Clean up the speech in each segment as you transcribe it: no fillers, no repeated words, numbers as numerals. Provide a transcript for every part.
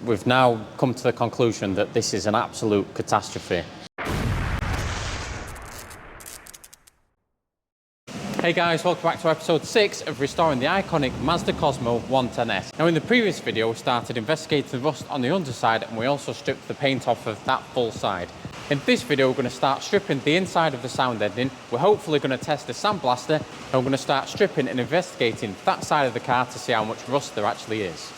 we've now come to the conclusion that this is an absolute catastrophe. Hey guys, welcome back to episode 6 of restoring the iconic Mazda Cosmo 110S. Now in the previous video we started investigating the rust on the underside, and we also stripped the paint off of that full side. In this video we're going to start stripping the inside of the sound ending. We're hopefully going to test the sandblaster, and we're going to start stripping and investigating that side of the car to see how much rust there actually is.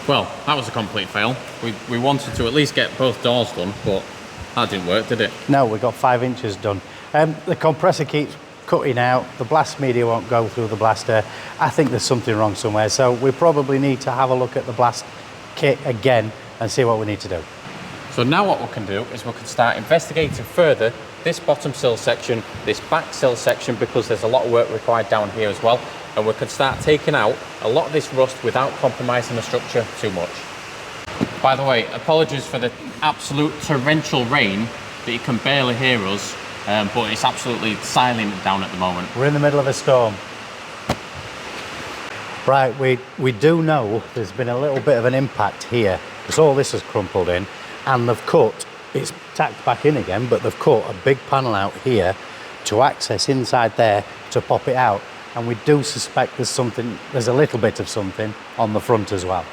Well, that was a complete fail. We wanted to at least get both doors done, but that didn't work, did it? No, we got 5 inches done. The compressor keeps cutting out, the blast media won't go through the blaster. I think there's something wrong somewhere, so we probably need to have a look at the blast kit again and see what we need to do. So now what we can do is we can start investigating further this bottom sill section, this back sill section, because there's a lot of work required down here as well. And we can start taking out a lot of this rust without compromising the structure too much. By the way, apologies for the absolute torrential rain that you can barely hear us, but it's absolutely silent down at the moment. We're in the middle of a storm. Right, we do know there's been a little bit of an impact here, because all this has crumpled in, and they've cut, it's tacked back in again, but they've cut a big panel out here to access inside there to pop it out. And we do suspect there's a little bit of something on the front as well.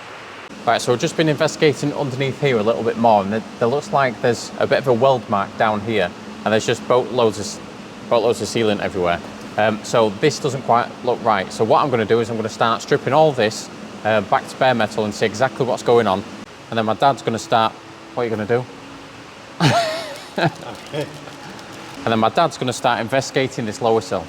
Right, so we've just been investigating underneath here a little bit more, and there looks like there's a bit of a weld mark down here, and there's just boatloads of sealant everywhere. So this doesn't quite look right. So what I'm going to do is I'm going to start stripping all this back to bare metal and see exactly what's going on. And then my dad's going to start, what are you going to do? Okay. And then my dad's going to start investigating this lower sill.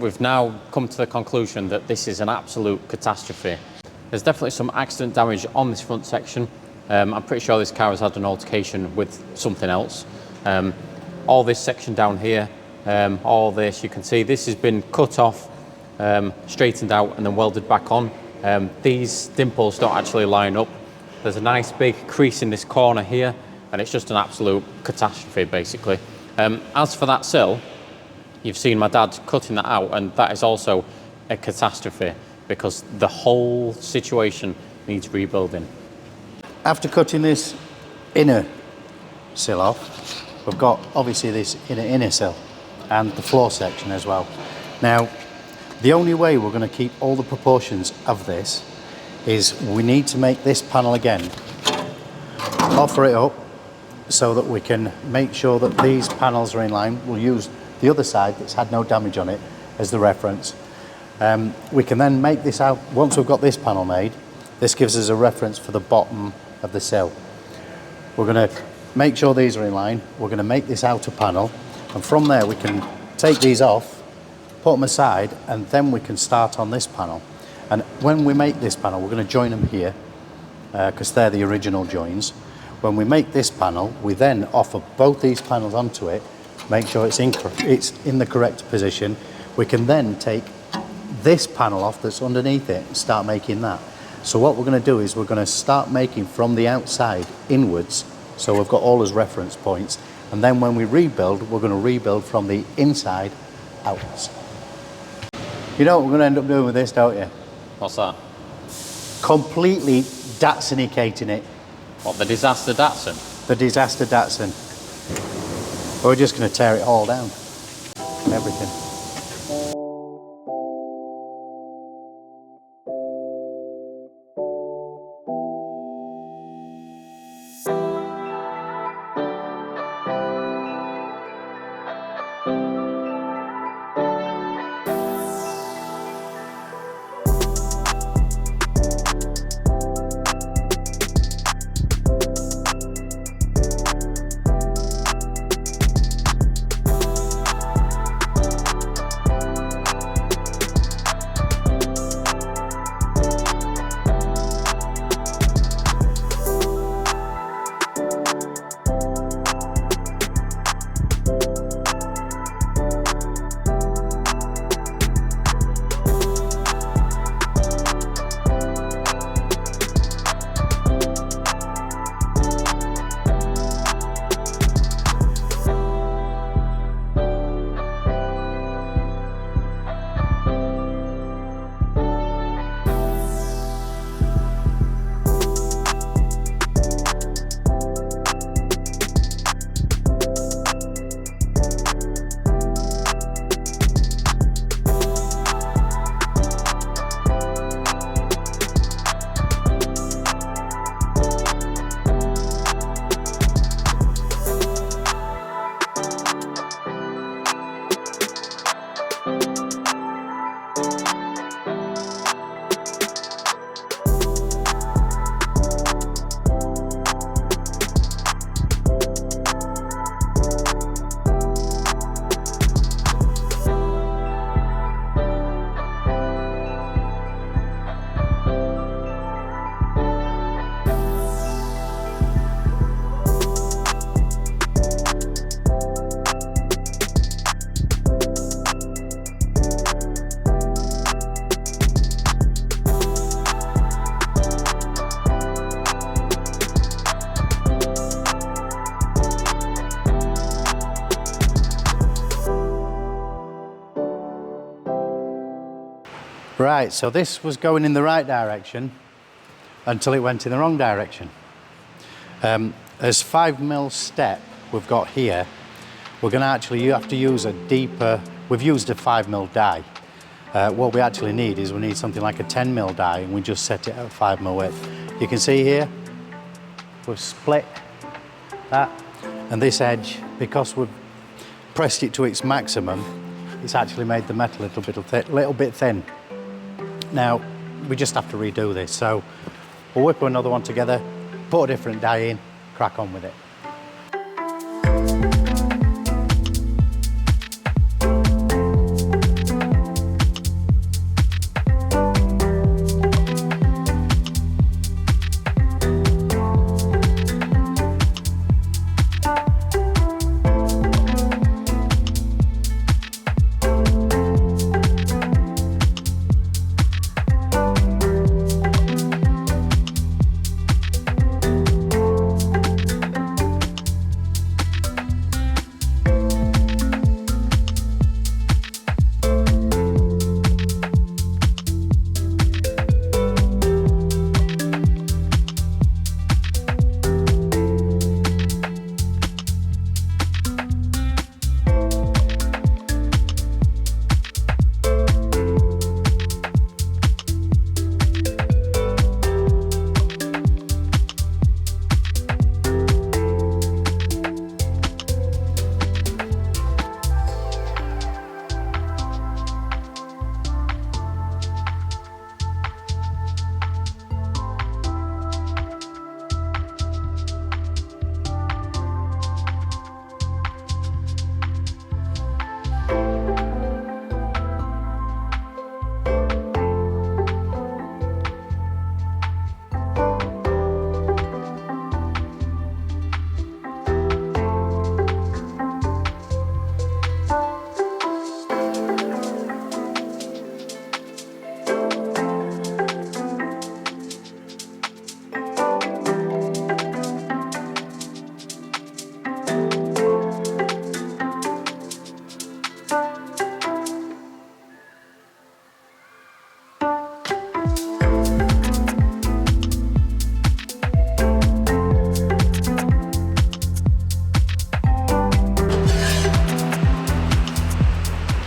we've now come to the conclusion that this is an absolute catastrophe. There's definitely some accident damage on this front section. I'm pretty sure this car has had an altercation with something else. All this section down here, all this, you can see this has been cut off, straightened out and then welded back on. These dimples don't actually line up. There's a nice big crease in this corner here, and it's just an absolute catastrophe basically. As for that sill, you've seen my dad cutting that out, and that is also a catastrophe because the whole situation needs rebuilding. After cutting this inner sill off, we've got obviously this inner sill and the floor section as well. Now, the only way we're going to keep all the proportions of this is we need to make this panel again, offer it up so that we can make sure that these panels are in line. We'll use the other side that's had no damage on it as the reference. We can then make this out, once we've got this panel made, this gives us a reference for the bottom of the sill. We're going to make sure these are in line, we're going to make this outer panel, and from there we can take these off, put them aside, and then we can start on this panel. And when we make this panel, we're going to join them here because they're the original joins. When we make this panel, we then offer both these panels onto it, make sure it's in the correct position. We can then take this panel off that's underneath it and start making that. So what we're going to do is we're going to start making from the outside inwards, so we've got all as reference points, and then when we rebuild, we're going to rebuild from the inside outwards. You know what we're going to end up doing with this, don't you? What's that? Completely Datsun-icating it. What, the disaster Datsun? The disaster Datsun. We're just going to tear it all down. Everything. Right, so this was going in the right direction until it went in the wrong direction. As 5mm step we've got here, we're going to actually have to use a deeper, we've used a 5mm die. What we actually need is we need something like a 10mm die, and we just set it at 5mm width. You can see here, we've split that, and this edge, because we've pressed it to its maximum, it's actually made the metal a little bit thin. Now, we just have to redo this, so we'll whip another one together, put a different die in, crack on with it.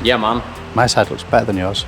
Yeah, man. My side looks better than yours.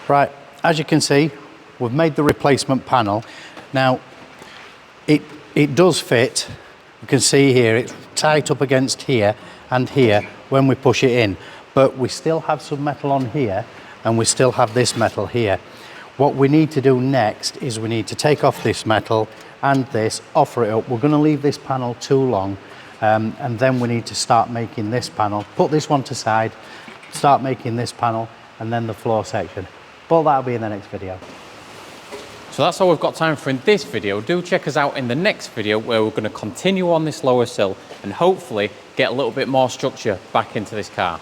Right, as you can see, we've made the replacement panel. Now, it does fit. You can see here, it's tight up against here and here when we push it in. But we still have some metal on here, and we still have this metal here. What we need to do next is we need to take off this metal and this, offer it up. We're going to leave this panel too long, and then we need to start making this panel. Put this one to side, start making this panel, and then the floor section. But that'll be in the next video. So that's all we've got time for in this video. Do check us out in the next video where we're going to continue on this lower sill and hopefully get a little bit more structure back into this car.